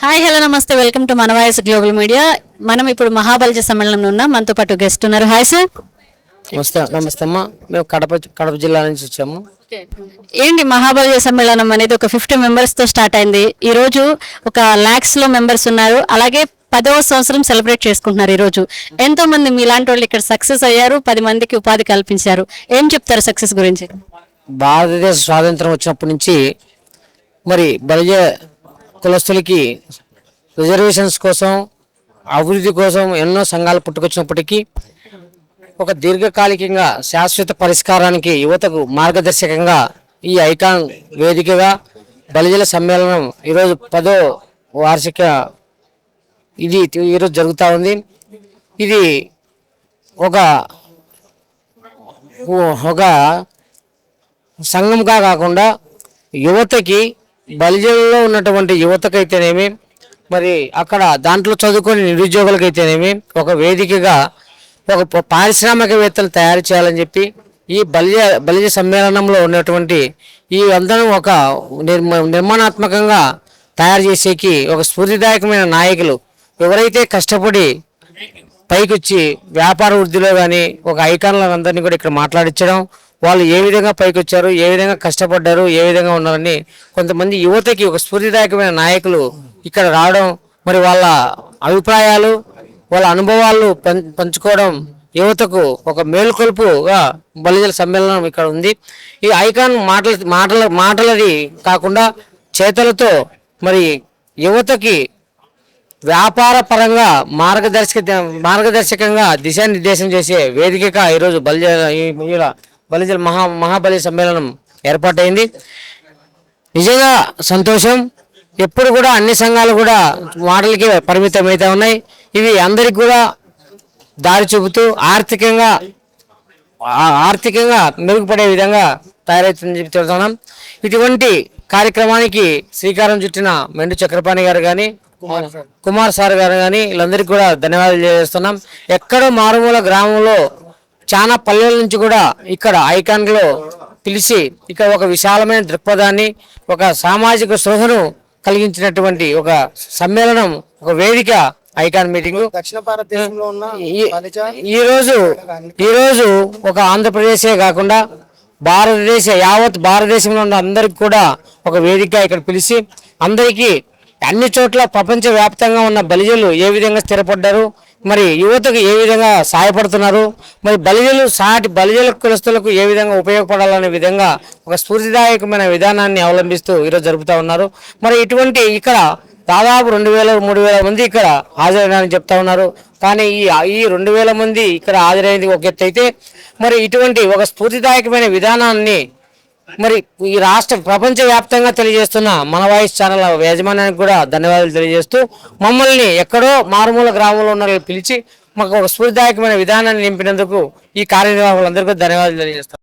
Hi hello నమస్తే welcome to మన voice global media. మనం ఇప్పుడు మహాబలిజ సమ్మేళనంలో ఉన్నాం. మనతో పాటు గెస్ట్ ఉన్నారు. Hi sir. నమస్తే అమ్మా. మేము కడప జిల్లా నుంచి వచ్చాము. ఏంటి మహాబలిజ సమ్మేళనం అనేది ఒక 50 మెంబర్స్ తో స్టార్ట్ అయింది. ఈ రోజు ఒక lakhs లో మెంబర్స్ ఉన్నారు. అలాగే 10వ సంవత్సరం సెలబ్రేట్ చేసుకుంటున్నారు. ఈ రోజు ఎంతో మంది మీలాంటి వాళ్ళు ఇక్కడ సక్సెస్ అయ్యారు. 10 మందికి ఉపాధి కల్పించారు. ఏం చెప్తారు సక్సెస్ గురించి? భారతదేశ స్వాతంత్రం వచ్చినప్పటి నుంచి మరి బలిజ కులస్తులకి రిజర్వేషన్స్ కోసం, అభివృద్ధి కోసం ఎన్నో సంఘాలు పుట్టుకొచ్చినప్పటికీ ఒక దీర్ఘకాలికంగా శాశ్వత పరిష్కారానికి యువతకు మార్గదర్శకంగా ఈ ఐకాన్ వేదికగా బలిజల సమ్మేళనం ఈరోజు 10వ వార్షిక ఇది ఈరోజు జరుగుతూ ఉంది. ఇది ఒక ఒక సంఘంగా కాకుండా యువతకి, బలిజలలో ఉన్నటువంటి యువతకైతేనేమి, మరి అక్కడ దాంట్లో చదువుకొని నిరుద్యోగులకైతేనేమి ఒక వేదికగా ఒక పారిశ్రామికవేత్తలు తయారు చేయాలని చెప్పి ఈ బలిజ సమ్మేళనంలో ఉన్నటువంటి ఈ అందరం ఒక నిర్మాణాత్మకంగా తయారు చేసేకి ఒక స్ఫూర్తిదాయకమైన నాయకులు ఎవరైతే కష్టపడి పైకొచ్చి వ్యాపార వృద్ధిలో కానీ ఒక ఐకాన్లందరినీ కూడా ఇక్కడ మాట్లాడించడం, వాళ్ళు ఏ విధంగా పైకి వచ్చారు, ఏ విధంగా కష్టపడ్డారు, ఏ విధంగా ఉన్నారని కొంతమంది యువతకి ఒక స్ఫూర్తిదాయకమైన నాయకులు ఇక్కడ రావడం, మరి వాళ్ళ అభిప్రాయాలు, వాళ్ళ అనుభవాలు పంచుకోవడం యువతకు ఒక మేలుకొల్పుగా బలిజల సమ్మేళనం ఇక్కడ ఉంది. ఈ ఐకాన్ మాటలది కాకుండా చేతలతో మరి యువతకి వ్యాపార పరంగా మార్గదర్శకంగా దిశానిర్దేశం చేసే వేదికగా ఈరోజు బలిజల మహాబలి సమ్మేళనం ఏర్పాటైంది. నిజంగా సంతోషం. ఎప్పుడు కూడా అన్ని సంఘాలు కూడా మాటలకి పరిమితం అయితే ఉన్నాయి. ఇవి అందరికి కూడా దారి చూపుతూ ఆర్థికంగా మెరుగుపడే విధంగా తయారవుతుందని చెప్పి చెప్తున్నాం. ఇటువంటి కార్యక్రమానికి శ్రీకారం చుట్టిన మెండు చక్రపాణి గారు కానీ, కుమార్ సార్ గారు కానీ వీళ్ళందరికీ కూడా ధన్యవాదాలు తెలియజేస్తున్నాం. ఎక్కడో మారుమూల గ్రామంలో చాలా పల్లెల నుంచి కూడా ఇక్కడ ఐకాన్లో పిలిచి ఇక్కడ ఒక విశాలమైన దృక్పథాన్ని, ఒక సామాజిక స్పృహను కలిగించినటువంటి ఒక సమ్మేళనం, ఒక వేదిక ఐకాన్ మీటింగ్. దక్షిణ భారతదేశంలో ఉన్న ఈరోజు ఒక ఆంధ్రప్రదేశే కాకుండా యావత్ భారతదేశంలో ఉన్న అందరికి కూడా ఒక వేదిక ఇక్కడ పిలిచి అందరికీ అన్ని చోట్ల ప్రపంచ వ్యాప్తంగా ఉన్న బలిజలు ఏ విధంగా స్థిరపడ్డారు, మరి యువతకు ఏ విధంగా సహాయపడుతున్నారు, మరి బలిజల కులస్తులకు ఏ విధంగా ఉపయోగపడాలనే విధంగా ఒక స్ఫూర్తిదాయకమైన విధానాన్ని అవలంబిస్తూ ఈరోజు జరుపుతూ ఉన్నారు. మరి ఇటువంటి ఇక్కడ దాదాపు 2000-3000 మంది ఇక్కడ హాజరైనారని చెప్తా ఉన్నారు. కానీ ఈ 2000 మంది ఇక్కడ హాజరైనది ఒక ఎత్తు అయితే, మరి ఇటువంటి ఒక స్ఫూర్తిదాయకమైన విధానాన్ని మరి ఈ ప్రపంచ వ్యాప్తంగా తెలియజేస్తున్న మన వాయిస్ ఛానల్ యాజమాన్యానికి కూడా ధన్యవాదాలు తెలియజేస్తూ, మమ్మల్ని ఎక్కడో మారుమూల గ్రామంలో ఉన్న పిలిచి మాకు ఒక స్ఫూర్తిదాయకమైన విధానాన్ని నింపినందుకు ఈ కార్యనిర్వాహకులందరికీ ధన్యవాదాలు తెలియజేస్తాం.